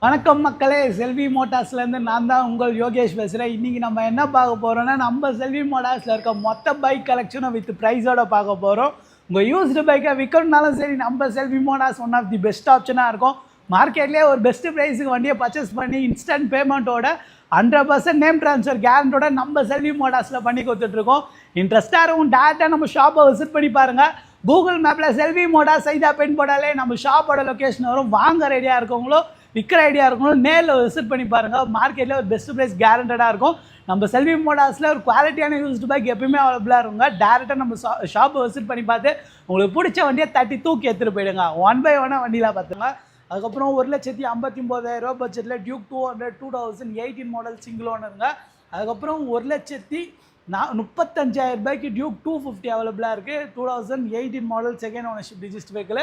வணக்கம் மக்களே, செல்வி மோட்டார்ஸ்லேருந்து நான் தான் உங்கள் யோகேஷ் பேசுகிறேன். இன்றைக்கி நம்ம என்ன பார்க்க போகிறோன்னா, நம்ம செல்வி மோட்டார்ஸில் இருக்க மொத்த பைக் கலெக்ஷனும் வித் ப்ரைஸோட பார்க்க போகிறோம். உங்கள் யூஸ்டு பைக்கை விற்கணுன்னாலும் சரி, நம்ம Selvi motors one of the best ஆப்ஷனாக இருக்கும். மார்க்கெட்லேயே ஒரு பெஸ்ட்டு ப்ரைஸுக்கு வண்டியை பர்ச்சேஸ் பண்ணி இன்ஸ்டன்ட் பேமெண்ட்டோட 100% நேம் ட்ரான்ஸ்ஃபர் கேரண்டோட நம்ம செல்வி மோட்டார்ஸில் பண்ணி கொடுத்துட்ருக்கோம். இன்ட்ரெஸ்ட்டாக இருக்கும், டேரெக்டாக நம்ம ஷாப்பை விசிட் பண்ணி பாருங்கள். கூகுள் மேப்பில் செல்வி மோட்டார்ஸ் சைதா பென் போட்டாலே நம்ம ஷாப்போட லொக்கேஷன் வரும். வாங்க ரெடியாக இருக்கவங்களோ விற்கிற ஐடியா இருக்கணும், நேரில் விசிட் பண்ணி பாருங்கள். மார்க்கெட்டில் ஒரு பெஸ்ட் ப்ரைஸ் கேரண்டடாக இருக்கும். நம்ம செல்வி மோட்டார்ஸில் ஒரு குவாலிட்டியான யூஸ்டு பைக் எப்பயுமே அவைலபிளாக இருக்குங்க. டேரெக்டாக நம்ம ஷாப்பை விசிட் பண்ணி பார்த்து உங்களுக்கு பிடிச்ச வண்டியை தட்டி தூக்கி எடுத்துகிட்டு போயிடுங்க. 1 by 1 வண்டியில் பார்த்துங்க. அதுக்கப்புறம் 1,59,000 பட்ஜெட்டில் டியூக் 200 2018 மாடல் சிங்கிள் ஓனருங்க. அதுக்கப்புறம் 1,35,000 ரூபாய்க்கு டியூக் 250 அவைலபிளாக இருக்குது. 2018 model second ownership register vehicle.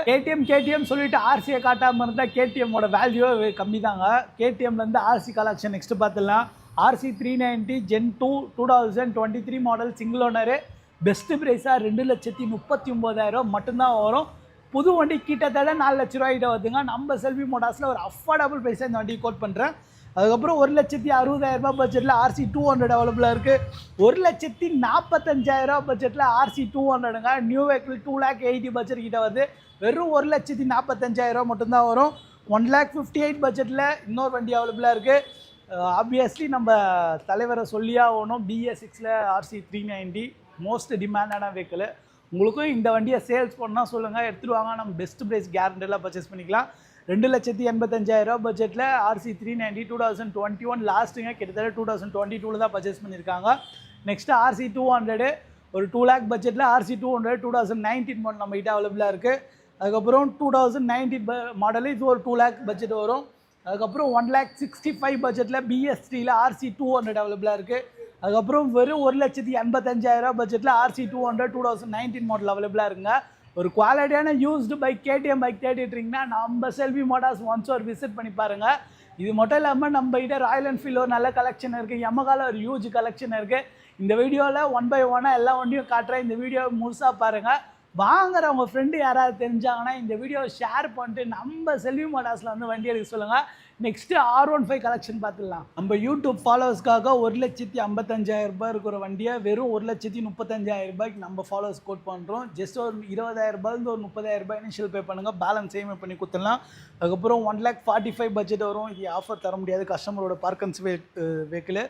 KTM சொல்லிட்டு ஆர்சியை காட்டாமல் இருந்தால் கேடிஎம்மோட வேல்யூ கம்மி தாங்க. கேடிஎம்லேருந்து ஆர்சி கலெக்ஷன் நெக்ஸ்ட் பார்த்துடலாம். RC 390 Gen 2 2023 model single owner. Best ப்ரைஸாக 2,39,000 மட்டும்தான் வரும். புது வண்டி கிட்டத்தட்ட 4 லட்ச ரூபாய்கிட்ட வருதுங்க. நம்ம செல்வி மோட்டார்ஸில் ஒரு அஃபோர்டபுள் ப்ரைஸாக இந்த வண்டி கோட் பண்ணுறேன். அதுக்கப்புறம் 1,60,000 பட்ஜெட்டில் RC 200 அவைலபிளாக இருக்குது. 1,45,000 பட்ஜெட்டில் RC 200ங்க. நியூ வெஹிக்கிள் 2,80,000 பட்ஜெட் கிட்ட வருது. வெறும் 1,45,000 மட்டும்தான் வரும். 1,58,000 பட்ஜெட்டில் இன்னொரு வண்டி அவைலபிளாக இருக்குது. ஆப்வியஸ்லி நம்ம தலைவரை சொல்லியே ஆகணும். BS6ல் RC 390 மோஸ்ட் டிமாண்டான வெஹிக்கிள். உங்களுக்கும் இந்த வண்டியை சேல்ஸ் பண்ணால் சொல்லுங்கள், எடுத்துகிட்டு வாங்க. நம்ம பெஸ்ட் ப்ரைஸ் கேரண்டெல்லாம் பர்ச்சேஸ் பண்ணிக்கலாம். 2,85,000 பட்ஜெட்டில் RC 390 2021 லாஸ்ட்டுங்க. கிட்டத்தட்ட 2022 தான் பர்ச்சேஸ் பண்ணியிருக்காங்க. நெக்ஸ்ட்டு RC 200 ஒரு 2 lakh பட்ஜெட்டில் RC 200 2019 மாடல் நம்மகிட்ட அவைலபிளாக இருக்குது. அதுக்கப்புறம் 2019 மாடலு இது ஒரு 2 lakh பட்ஜெட் வரும். அதுக்கப்புறம் 1,65,000 பட்ஜெட்டில் BS3ல் RC 200 அவைலபிளாக இருக்குது. அதுக்கப்புறம் வெறும் 1,85,000 பட்ஜெட்டில் RC 200 2019 மாடல் அவைலபிளாக இருக்குங்க. ஒரு குவாலிட்டியான யூஸ்டு பைக் KTM பைக் தேடிட்டுருங்கன்னா நம்ம செல்வி மோட்டார்ஸ் ஒன்ஸ் ஒரு விசிட் பண்ணி பாருங்கள். இது மட்டும் இல்லாமல் நம்ம கிட்ட ராயல் என்ஃபீல்டு ஒரு நல்ல கலெக்ஷன் இருக்குது. யமகாவில் ஒரு ஹியூஜ் கலெக்ஷன் இருக்குது. இந்த வீடியோவில் 1 by 1 எல்லா வண்டியும் காட்டுறேன். இந்த வீடியோ முழுசாக பாருங்கள். வாங்குற உங்கள் ஃப்ரெண்டு யாராவது தெரிஞ்சாங்கன்னா இந்த வீடியோவை ஷேர் பண்ணிட்டு நம்ம செல்வி மோட்டார்ஸில் வந்து வண்டி எடுக்க சொல்லுங்கள். நெக்ஸ்ட்டு R15 கலெக்ஷன் பார்த்துடலாம். நம்ம யூடியூப் ஃபாலோவர்ஸ்க்காக 1,55,000 ரூபாய் இருக்கிற வண்டியை வெறும் 1,35,000 ரூபாய்க்கு நம்ம ஃபாலோவர்ஸ் கோட் பண்ணுறோம். ஜஸ்ட் ஒரு 20,000 ரூபாயிலிருந்து ஒரு 30,000 ரூபாய் இனிஷியல் பே பண்ணுங்கள். பேலன்ஸ் சேவ் பண்ணி கொடுத்துடலாம். அதுக்கப்புறம் 1,45,000 பட்ஜெட் வரும். இது ஆஃபர் தர முடியாது, கஸ்டமரோட பார்க்கன்ஸ் வெஹிக்கிள்.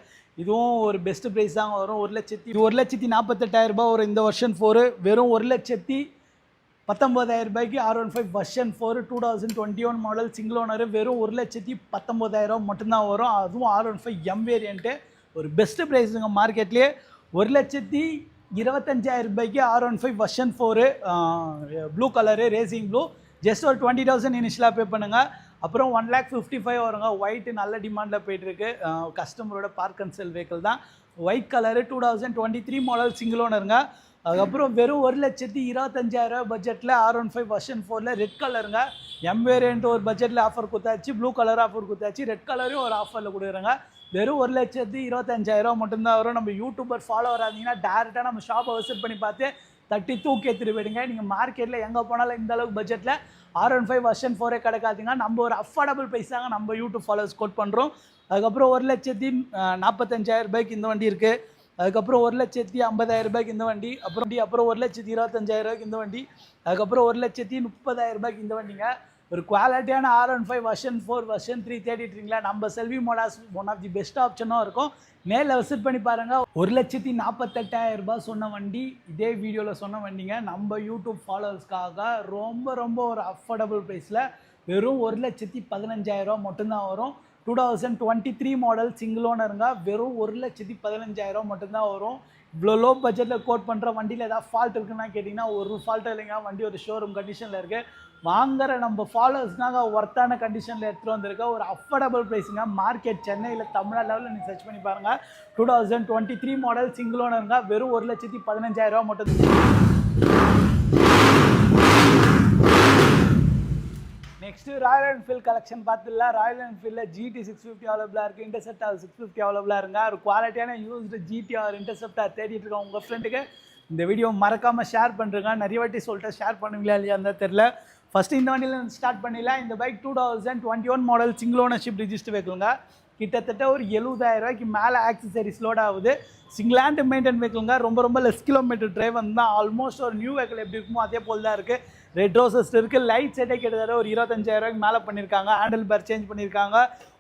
இதுவும் ஒரு பெஸ்ட் ப்ரைஸ் தான் வரும். 1,48,000 ரூபாய் வரும். இந்த வெர்ஷன் 4 வெறும் 1,19,000 ரூபாய்க்கு R15 version 4 2021 model single owner வெறும் 1,19,000 மட்டும்தான் வரும். அதுவும் R15 M வேரியண்ட்டு. ஒரு பெஸ்ட்டு ப்ரைஸுங்க மார்க்கெட்லேயே. 1,25,000 ரூபாய்க்கு R15 version 4 blue colour racing blue. Just ஒரு 20,000 இனிஷியலாக பே பண்ணுங்கள். அப்புறம் 1,55,000 வருங்க. ஒயிட்டு நல்ல டிமாண்டில் போய்ட்டுருக்கு. கஸ்டமரோட பார்க் அண்ட் செல் வெஹிக்கிள் தான். ஒயிட் கலரு 2023 மாடல் சிங்கிள் ஓனருங்க. அதுக்கப்புறம் வெறும் 1,25,000 பட்ஜெட்டில் R15 வெர்ஷன் 4ல் ரெட் கலருங்க. M வேரியண்ட் ஒரு பட்ஜெட்டில் ஆஃபர் கொடுத்தாச்சு. ப்ளூ கலர் ஆஃபர் கொடுத்தாச்சு. ரெட் கலரும் ஒரு ஆஃபரில் கொடுக்குறாங்க. வெறும் 1,25,000 மட்டும்தான் வரும். நம்ம யூடியூபர் ஃபாலோவர் ஆகிங்கன்னா டேரெக்டாக நம்ம ஷாப்பை விசிட் பண்ணி பார்த்து தட்டி தூக்கி எடுத்துகிட்டு போயிடுங்க. நீங்கள் மார்க்கெட்டில் எங்கே போனாலும் இந்த அளவுக்கு பட்ஜெட்டில் R15 வெர்ஷன் 4 கிடைக்காதுங்க. நம்ம ஒரு அஃபோர்டபுள் ப்ரைஸாக நம்ம யூடியூப் ஃபாலோவர்ஸ் கோட் பண்ணுறோம். அதுக்கப்புறம் 1,45,000 ரூபாய்க்கு இந்த வண்டி இருக்குது. அதுக்கப்புறம் 1,50,000 ரூபாய்க்கு இந்த வண்டி. அப்புறம் 1,25,000 ரூபாய்க்கு இந்த வண்டி. அதுக்கப்புறம் 1,30,000 ரூபாய்க்கு இந்த வண்டிங்க. ஒரு குவாலிட்டியான R15 வெர்ஷன் 4 வெர்ஷன் 3 தேடிட்டுருங்களா? நம்ம Selvi motors one of the best ஆப்ஷனாக இருக்கும். நேரில் விசிட் பண்ணி பாருங்கள். 1,48,000 ரூபாய் சொன்ன வண்டி இதே வீடியோவில் சொன்ன வண்டிங்க. நம்ம யூடியூப் ஃபாலோவர்ஸ்க்காக ரொம்ப ஒரு அஃபோர்டபுள் ப்ரைஸில் வெறும் 1,15,000 மட்டும்தான் வரும். 2023 மாடல் சிங்கிள் ஓனருங்க. வெறும் 1,15,000 மட்டும்தான் வரும். இவ்வளோ லோ பட்ஜெட்டில் கோட் பண்ணுற வண்டியில் ஏதாவது ஃபால்ட் இருக்குன்னா கேட்டிங்கன்னா ஒரு ஃபால்ட்டும் இல்லைங்க. வண்டி ஒரு ஷோரூம் கண்டிஷனில் இருக்குது. வாங்குற நம்ம ஃபாலோவர்ஸ்னாங்க ஒர்த்தான கண்டிஷனில் எடுத்துகிட்டு வந்திருக்க ஒரு அஃபோர்டபுள் ப்ரைஸுங்க. மார்க்கெட் சென்னையில் தமிழ்நாடு லெவலில் நீங்கள் சர்ச் பண்ணி பாருங்கள். 2023 மாடல் சிங்கிள் ஓனருங்க. வெறும் 1,15,000 மட்டும். நெக்ஸ்ட்டு ராயல் என்ஃபீல்டு கலெக்ஷன் பார்த்துடலாம். ராயல் என்ஃபீல்டில் GT 650 அவைலபிளாக இருக்குது. இன்டர்செப்டார் 650 அவைலபிளாக இருங்க. ஒரு குவாலிட்டியான யூஸ்டு GT இன்டர்செப்டார் தேடிட்டு இருக்கோம். உங்கள் ஃப்ரெண்டுக்கு இந்த வீடியோ மறக்காமல் ஷேர் பண்ணுறேங்க. நிறைய வாட்டி சொல்லிட்டு ஷேர் பண்ணுவீங்களா இல்லையா இருந்தால் தெரில. ஃபஸ்ட்டு இந்த வண்டியில் ஸ்டார்ட் பண்ணிடலாம். இந்த bike 2021 model single ownership register வெஹிக்கிளுங்க. கிட்டத்தட்ட ஒரு 70,000 ரூபாய்க்கு மேலே ஆக்சசரிஸ் லோட் ஆகுது. சிங்கிள் ஹேண்ட் மெயின்டைன் வெஹிக்கிளுங்க. ரொம்ப லெஸ் கிலோமீட்டர் டிரைவ் வந்து தான் ஆல்மோஸ்ட் ஒரு நியூ வெஹிக்கிள் எப்படி இருக்குமோ அதே போல் தான் இருக்குது. ரெட் ரோசஸ் இருக்குது. லைட் செட்டே கிட்டத்தட்ட ஒரு 25,000 ரூபாய்க்கு மேலே பண்ணியிருக்காங்க. ஹேண்டில் பேர் சேஞ்ச் பண்ணியிருக்காங்க,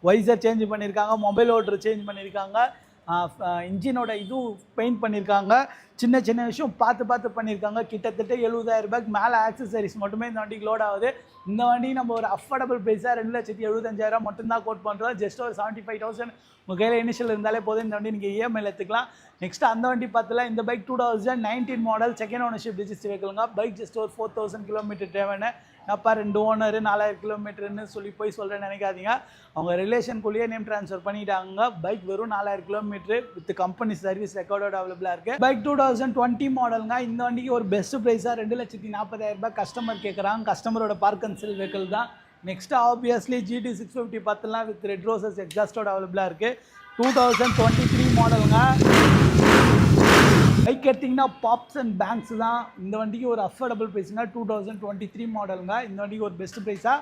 வைசர் சேஞ்ச் பண்ணியிருக்காங்க, மொபைல் ஹோல்டர் சேஞ்ச் பண்ணியிருக்காங்க, இன்ஜினோட இதுவும் பெயிண்ட் பண்ணியிருக்காங்க. சின்ன விஷயம் பார்த்து பண்ணியிருக்காங்க. கிட்டத்தட்ட 70,000 ரூபாய்க்கு மேலே ஆக்சசரிஸ் மட்டுமே இந்த வண்டிக்கு லோட் ஆகுது. இந்த வண்டி நம்ம ஒரு அஃபோர்டபுள் ப்ரைஸாக 2,75,000 மட்டும்தான் கோட் பண்ணுறோம். ஜஸ்ட் ஒரு 75,000 உங்கள் கையில் இனிஷியல் இருந்தாலே போதும். இந்த வண்டி நீங்கள் இஎம்ஐயில் எடுத்துக்கலாம். நெக்ஸ்ட் அந்த வண்டி பார்த்தலாம். இந்த bike 2019 model second ownership register வெஹிக்கிளுங்க. பைக் ஜஸ்ட் ஒரு 4,000 கிலோமீட்டர் டிரைவனு. அப்பா 2 ஓனர் 4,000 கிலோமீட்டர்னு சொல்லி போய் சொல்கிறேன்னு நினைக்காதீங்க. அவங்க ரிலேஷனுக்குள்ளேயே நேம் ட்ரான்ஸ்ஃபர் பண்ணிட்டாங்க. பைக் வெறும் 4,000 கிலோமீட்டர் வித் கம்பெனி சர்வீஸ் ரெக்கார்டோட அவைலபிளாக இருக்குது. பைக் 2020 மாடலுங்க. இந்த வண்டிக்கு ஒரு பெஸ்ட் ப்ரைஸாக 2,40,000 ரூபாய் கஸ்டமர் கேட்குறாங்க. கஸ்டமரோட பார்க் அண்ட் செல் வெஹிக்கிள் தான். நெக்ஸ்ட் ஆப்வியஸ்லி GT 650 பார்த்தலாம் வித் ரெட் ரோசஸ் எக்ஸாஸ்டோட அவைலபிளாக இருக்குது. 2023 மாடலுங்க. பைக் எடுத்திங்கன்னா பாப்ஸ் அண்ட் பேங்க்ஸ் தான். இந்த வண்டிக்கு ஒரு அஃபோர்டபுள் ப்ரைஸுங்க. 2023 மாடலுங்க. இந்த வண்டிக்கு ஒரு பெஸ்ட் ப்ரைஸாக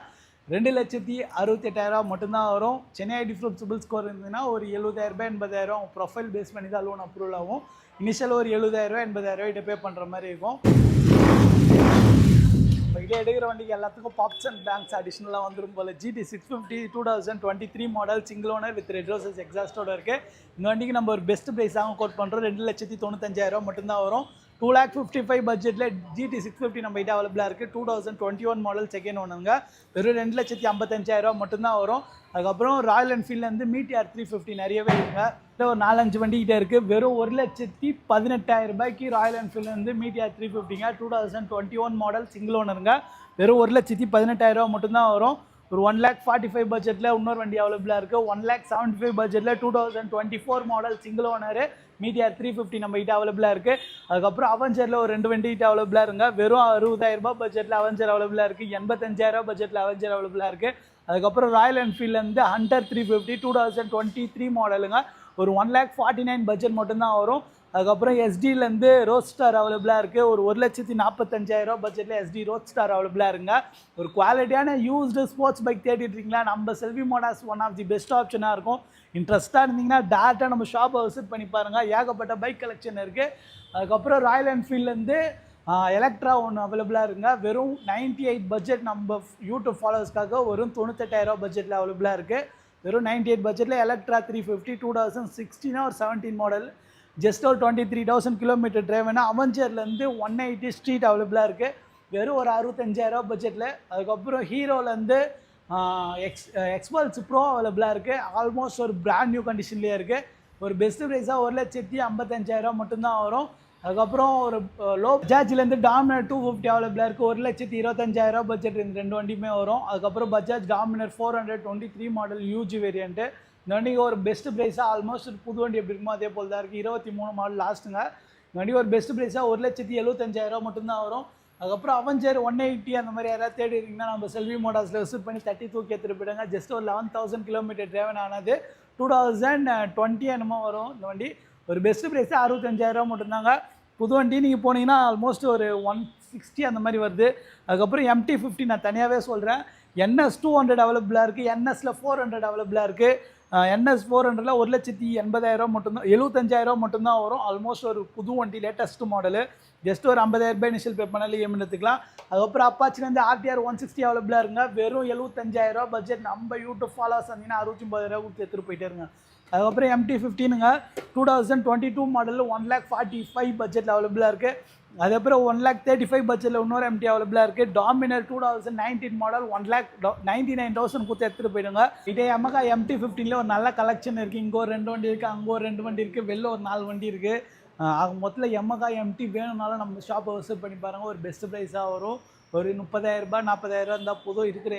2,68,000 மட்டும்தான் வரும். Chennai ID proof CIBIL score இருந்ததுன்னா ஒரு 70,000 80,000 ப்ரொஃபைல் பேஸ் பண்ணி தான் லோன் அப்ரூவல் ஆகும். இனிஷியல் ஒரு 70,000 80,000 கிட்ட பே பண்ணுற மாதிரி இருக்கும். இதே எடுக்கிற வண்டிக்கு எல்லாத்துக்கும் பாப்ஸ் அண்ட் பேங்க்ஸ் அடிஷ்னலாக வந்துடும் போல். GT 650 2023 model single owner with red roses எக்ஸாஸ்டோட இருக்குது. இந்த வண்டிக்கு நம்ம ஒரு பெஸ்ட் ப்ரைஸாகவும் கோட் பண்ணுறோம். 2,95,000 மட்டும்தான் வரும். 2,55,000 பட்ஜெட்டில் GT 650 நம்ம கிட்ட அவைலபிளாக இருக்குது. 2021 மாடல் செகண்ட் ஓனருங்க. வெறும் 2,55,000 மட்டும்தான் வரும். அதுக்கப்புறம் ராயல் என்ஃபீல்ட்லேருந்து மீட்டிஆர் 350 நிறையவே இருக்குங்க. ஒரு 4-5 வண்டிக்கிட்ட இருக்குது. வெறும் 1,18,000 ரூபாய்க்கு ராயல் என்ஃபீல்ட்லேருந்து மீட்டிஆர் 350ங்க. 2021 மாடல் சிங்கிள் ஓனருங்க. வெறும் 1,18,000 மட்டும்தான் வரும். ஒரு 1,45,000 பட்ஜெட்டில் இன்னொரு வண்டி அவைலபிளாக இருக்குது. 1,75,000 பட்ஜெட்டில் 2024 மாடல் சிங்கிள் ஓனர் மீட்டிஆர் 350 நம்ம கிட்ட அவைலபிளாக இருக்குது. அதுக்கப்புறம் அவெஞ்சரில் ஒரு 2 வண்டி கிட்ட அவைலபிளாக இருங்க. வெறும் 60,000 ரூபாய் பட்ஜெட்டில் அவெஞ்சர் அவைலபிளாக இருக்குது. 85,000 பட்ஜெட்டில் அவெஞ்சர் அவைலபிளாக இருக்குது. அதுக்கப்புறம் ராயல் என்ஃபீல்ட்லேருந்து ஹண்டர் 350 2023 மாடலுங்க. ஒரு 1,49,000 பட்ஜெட் மட்டும்தான் வரும். அதுக்கப்புறம் எஸ்டிலேருந்து ரோட் ஸ்டார் அவைலபிளாக இருக்குது. ஒரு 1,45,000 பட்ஜெட்டில் SD ரோட் ஸ்டார் அவைலபிளாக இருங்க. ஒரு குவாலிட்டியான யூஸ்டு ஸ்போர்ட்ஸ் பைக் தேடிட்டு இருக்கீங்களா? நம்ம Selvi motors one of the best ஆப்ஷனாக இருக்கும். இன்ட்ரெஸ்ட்டாக இருந்தீங்கன்னா டேரெக்டாக நம்ம ஷாப்பை விசிட் பண்ணி பாருங்கள். ஏகப்பட்ட பைக் கலெக்ஷன் இருக்குது. அதுக்கப்புறம் ராயல் என்ஃபீல்ட்லேருந்து எலக்ட்ரா ஒன்று அவைலபிளாக இருங்க. வெறும் 98 பட்ஜெட் நம்ம யூடியூப் ஃபாலோவர்ஸ்க்காக வெறும் 98,000 பட்ஜெட்டில் அவைலபிளாக இருக்குது. வெறும் 98 பட்ஜெட்டில் எலக்ட்ரா 350 2016 ஒரு 17 மாடல். ஜஸ்ட் ஒரு 23,000 கிலோமீட்டர் டிரைவ்னா அவெஞ்சர்லேருந்து 180 ஸ்ட்ரீட் அவைலபிளாக இருக்குது. வெறும் ஒரு 65,000 பட்ஜெட்டில். அதுக்கப்புறம் ஹீரோலேருந்து எக்ஸ்பல்ஸ் ப்ரோ அவைலபிளாக இருக்குது. ஆல்மோஸ்ட் ஒரு பிராண்ட் நியூ கண்டிஷன்லேயே இருக்குது. ஒரு பெஸ்ட் ப்ரைஸாக 1,55,000 மட்டும்தான் வரும். அதுக்கப்புறம் ஒரு லோ பஜாஜ்லேருந்து டாமினர் 250 அவைலபிளாக இருக்குது. 1,25,000 பட்ஜெட் இந்த 2 வண்டியுமே வரும். அதுக்கப்புறம் Bajaj Dominar 423 model UG variant. இந்த வண்டிக்கு ஒரு பெஸ்ட் ப்ரைஸாக ஆல்மோஸ்ட் புது வண்டி எப்படி இருக்குமோ அதே போல் தான் இருக்குது. 23 மாடல் லாஸ்ட்டுங்க. இந்த வண்டிக்கு ஒரு பெஸ்ட் ப்ரைஸாக 1,75,000 மட்டும்தான் வரும். அதுக்கப்புறம் அவெஞ்சர் 180 அந்த மாதிரி யாராவது தேடி இருக்கீங்கன்னா நம்ம செல்வி மோட்டார்ஸில் விசிட் பண்ணி தட்டி தூக்கி எடுத்துகிட்டு போயிடுங்க. ஜஸ்ட் ஒரு 11,000 கிலோமீட்டர் டிரைவன் ஆனது. 2020 என்னமோ வரும் இந்த வண்டி. ஒரு பெஸ்ட் ப்ரைஸாக 65,000 மட்டும்தாங்க. புது வண்டி நீங்கள் போனீங்கன்னா ஆல்மோஸ்ட் ஒரு 160 அந்த மாதிரி வருது. அதுக்கப்புறம் MT50 நான் தனியாகவே சொல்கிறேன். NS 200 அவைலபிளாக இருக்குது. NSல 400 அவைலபிளாக இருக்குது. NS 400ல் 1,80,000 மட்டும்தான் 75,000 மட்டும்தான் வரும். ஆல்மோஸ்ட் ஒரு புது வண்டி லேட்டஸ்ட் மாடலு. ஜஸ்ட் ஒரு 50,000 ரூபாய் இனிஷியல் பே பண்ணாலும் EMI எடுத்துக்கலாம். அதுக்கப்புறம் அப்பாச்சிலேருந்து RTR 160 அவைலபிளாக இருங்க. வெறும் 75,000 பட்ஜெட். நம்ம யூடியூப் ஃபாலோவர்ஸ் வந்தீங்கன்னா 69,000 கொடுத்து எடுத்துகிட்டு போயிட்டே இருங்க. அதுக்கப்புறம் MT15ங்க 2022 மாடலில் 1,45,000 பட்ஜெட்டில் அவைலபிளாக இருக்குது. அதுக்கப்புறம் 1,35,000 பட்ஜெட்டில் இன்னொரு MT அவைலபிளாக இருக்குது. டாமினர் 2019 மாடல் 1,99,000 கொடுத்து எடுத்துகிட்டு போயிடுங்க. இதே Yamaha MT15ல ஒரு நல்ல கலெக்ஷன் இருக்குது. இங்கே ஒரு 2 வண்டி இருக்குது, அங்கே ஒரு 2 வண்டி இருக்குது, வெளில ஒரு 4 வண்டி இருக்குது. மொத்தத்தில் Yamaha MT வேணும்னாலும் நம்ம ஷாப்பை விசிட் பண்ணி பாருங்கள். ஒரு பெஸ்ட் ப்ரைஸாக வரும். ஒரு 30,000 ரூபாய் 40,000 இருந்தால் போதும். இருக்கிற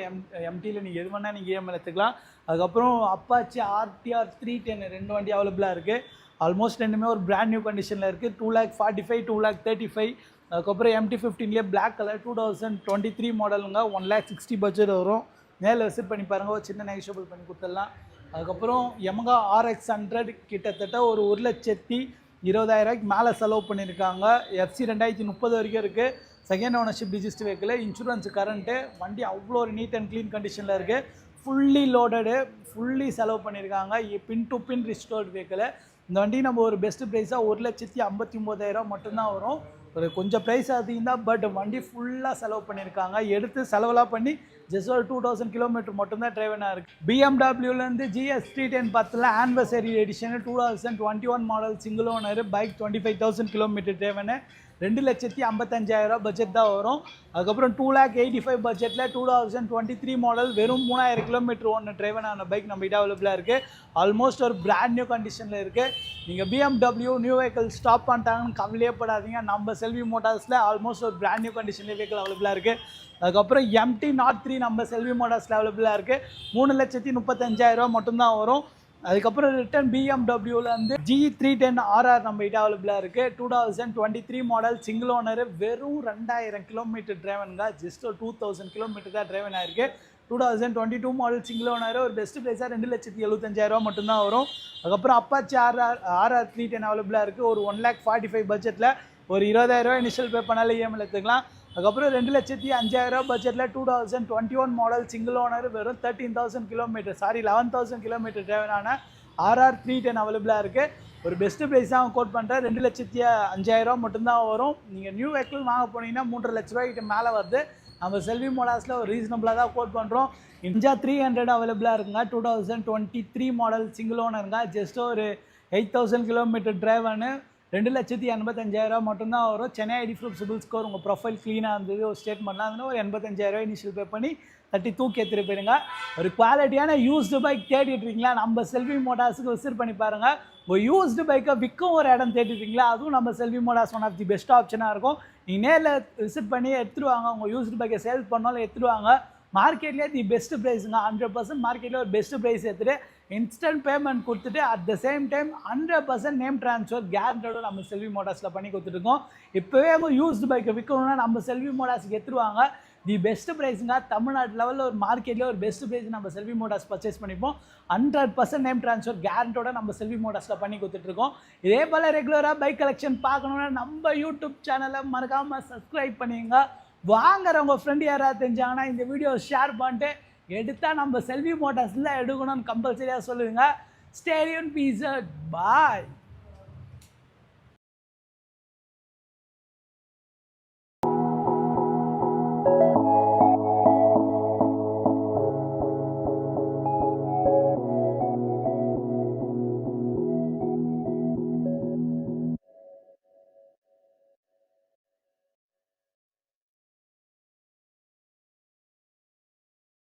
MTயில் நீங்கள் எது வேணால் நீங்கள் EMI எடுத்துக்கலாம். அதுக்கப்புறம் அப்பாச்சி RTR 310 2 வண்டி அவைலபிளாக இருக்குது. ஆல்மோஸ்ட் ரெண்டுமே ஒரு பிராண்ட் நியூ கண்டிஷனில் இருக்குது. 2,45,000 2,35,000. அதுக்கப்புறம் MT15லேயே பிளாக் கலர் 2023 மாடலுங்க. 1,60,000 பட்ஜெட் வரும். நேரில் விசிட் பண்ணி பாருங்கள். ஒரு சின்ன நெகோஷியபிள் பண்ணி கொடுத்துடலாம். அதுக்கப்புறம் Yamaha RX 100 கிட்டத்தட்ட ஒரு 1,20,000 ரூபாய்க்கு மேலே செலவு பண்ணியிருக்காங்க. FC 2030 வரைக்கும் இருக்குது. Second ownership register vehicle, insurance current, வண்டி அவ்வளோ ஒரு நீட் அண்ட் க்ளீன் கண்டிஷனில் இருக்குது. ஃபுல்லி லோடடு, ஃபுல்லி செலவு பண்ணியிருக்காங்க. Been to bin restored vehicle. இந்த வண்டி நம்ம ஒரு பெஸ்ட்டு ப்ரைஸாக 1,59,000 மட்டும்தான் வரும். ஒரு கொஞ்சம் ப்ரைஸ் அதிகம் தான், பட் வண்டி ஃபுல்லாக செலவு பண்ணியிருக்காங்க. எடுத்து செலவெல்லாம் பண்ணி ஜஸ்ட் ஒரு 2000 கிலோமீட்டர் மட்டும்தான் ட்ரைவனாக இருக்குது. பிஎம்டபிள்யூலேருந்து GS 310 10 ஆனிவர்சரி எடிஷனு 2021 model single owner bike 25,000 kilometre ட்ரைவனு 2,55,000 பட்ஜெட் தான் வரும். அதுக்கப்புறம் 2,85,000 பட்ஜெட்டில் 2023 மாடல் வெறும் 3,000 கிலோமீட்டர் ஒன்று ட்ரைவனான பைக் நம்மகிட்ட அவைலபிளாக இருக்குது. ஆல்மோஸ்ட் ஒரு பிராண்ட் நியூ கண்டிஷனில் இருக்குது. நீங்கள் BMW நியூ வெஹிக்கிள் ஸ்டாப் பண்ணிட்டாங்கன்னு கவலையப்படாதீங்க. நம்ம செல்வி மோட்டார்ஸில் ஆல்மோஸ்ட் ஒரு பிராண்ட் நியூ கண்டிஷனில் வெஹிக்கிள் அவைலபிளாக இருக்குது. அதுக்கப்புறம் MT-03 நம்ம செல்வி மோட்டார்ஸில் அவைலபிளாக இருக்குது. 3,35,000 மட்டும்தான் வரும். அதுக்கப்புறம் ரிட்டன் BMWலேருந்து G310 RR நம்மகிட்ட அவைலபிளாக இருக்குது. 2023 மாடல் சிங்கிள் ஓனர் வெறும் 2,000 கிலோமீட்டர் ட்ரைவனுங்க. ஜஸ்ட் ஒரு 2,000 கிலோமீட்டர் தான் ட்ரைவன் ஆயிருக்கு. 2022 மாடல் சிங்கிள் ஓனர் ஒரு பெஸ்ட் ப்ரைஸாக 2,75,000 மட்டும்தான் வரும். அதுக்கப்புறம் அப்பாச்சி RR 310 அவைலபிளாக இருக்குது. ஒரு 1,45,000 பட்ஜெட்டில் ஒரு 20,000 இனிஷியல் பே பண்ணாலே EMI எடுத்துக்கலாம். அதுக்கப்புறம் 2,05,000 பட்ஜெட்டில் 2021 மாடல் சிங்கிள் ஓனர் வெறும் 13,000 கிலோமீட்டர் 11,000 கிலோமீட்டர் ட்ரைவனான RR 310 அவைலபிளாக இருக்குது. ஒரு பெஸ்ட்டு ப்ரைஸாக கோட் பண்ணுறேன். 2,05,000 மட்டும்தான் வரும். நீங்கள் நியூ வெஹிக்கிள் வாங்க போனீங்கன்னா 3,00,000 ரூபாய்க்கு மேலே வருது. நம்ம செல்வி மோட்டார்ஸில் ஒரு ரீசனபிளாக தான் கோட் பண்ணுறோம். Ninja 300 அவைலபிளாக இருக்குங்க. 2023 மாடல் சிங்கிள் ஓனருங்க. ஜஸ்ட் ஒரு 8,000 கிலோமீட்டர் ட்ரைவனு 2,85,000 மட்டும்தான் வரும். Chennai ID proof CIBIL score உங்கள் ப்ரொஃபைல் க்ளீனாக இருந்தது, ஒரு ஸ்டேட்மெண்ட்லாம் இருந்தது, ஒரு 85,000 இனிஷியல் பே பண்ணி 30 தூக்கி எடுத்துகிட்டு போயிருங்க. ஒரு குவாலிட்டியான யூஸ்டு பைக் தேடிட்டு இருக்கீங்களா, நம்ம செல்வி மோட்டார்ஸுக்கு விசிட் பண்ணி பாருங்கள். உங்கள் யூஸ்டு பைக்கை விற்கும் ஒரு இடம் தேடிட்டுருக்கீங்களா, அதுவும் நம்ம Selvi motors one of the best ஆப்ஷனாக இருக்கும். நீங்கள் நேரில் விசிட் பண்ணி எடுத்துருவாங்க. உங்கள் யூஸ்டு பைக்கை சேல்ஸ் பண்ணாலும் எடுத்துருவாங்க. மார்க்கெட்லேயே தி பெஸ்ட் ப்ரைஸுங்க. 100% மார்க்கெட்டில் ஒரு பெஸ்ட் ப்ரைஸ் எடுத்துகிட்டு இன்ஸ்டன்ட் பேமெண்ட் கொடுத்துட்டு at the same time 100% name transfer கேரண்டோட நம்ம செல்வி மோட்டார்ஸில் பண்ணி கொடுத்துருக்கோம். இப்போவே அவங்க யூஸ்டு பைக்கை விற்கணும்னா நம்ம செல்வி மோட்டார்ஸுக்கு எடுத்துருவாங்க. தி பெஸ்ட் ப்ரைஸுங்க. தமிழ்நாட்டு லெவலில் ஒரு மார்க்கெட்டில் ஒரு பெஸ்ட் ப்ரைஸ் நம்ம செல்வி மோட்டார்ஸ் பர்ச்சேஸ் பண்ணிப்போம். 100% நேம் ட்ரான்ஸ்ஃபர் கேரண்டோட நம்ம செல்வி மோட்டார்ஸில் பண்ணி கொடுத்துட்ருக்கோம். இதே போல் ரெகுலராக பைக் கலெக்ஷன் பார்க்கணுன்னா நம்ம யூடியூப் சேனலை மறக்காமல் சப்ஸ்கிரைப் பண்ணிங்க. வாங்குறவங்க ஃப்ரெண்டு யாராவது தெரிஞ்சாங்கன்னா இந்த வீடியோ ஷேர் பண்ணிட்டு எடுத்தால் நம்ம செல்வி மோட்டார்ஸில் எடுக்கணும்னு கம்பல்சரியாக சொல்லுங்கள். ஸ்டே டியூன்ட், பீஸ், பாய்.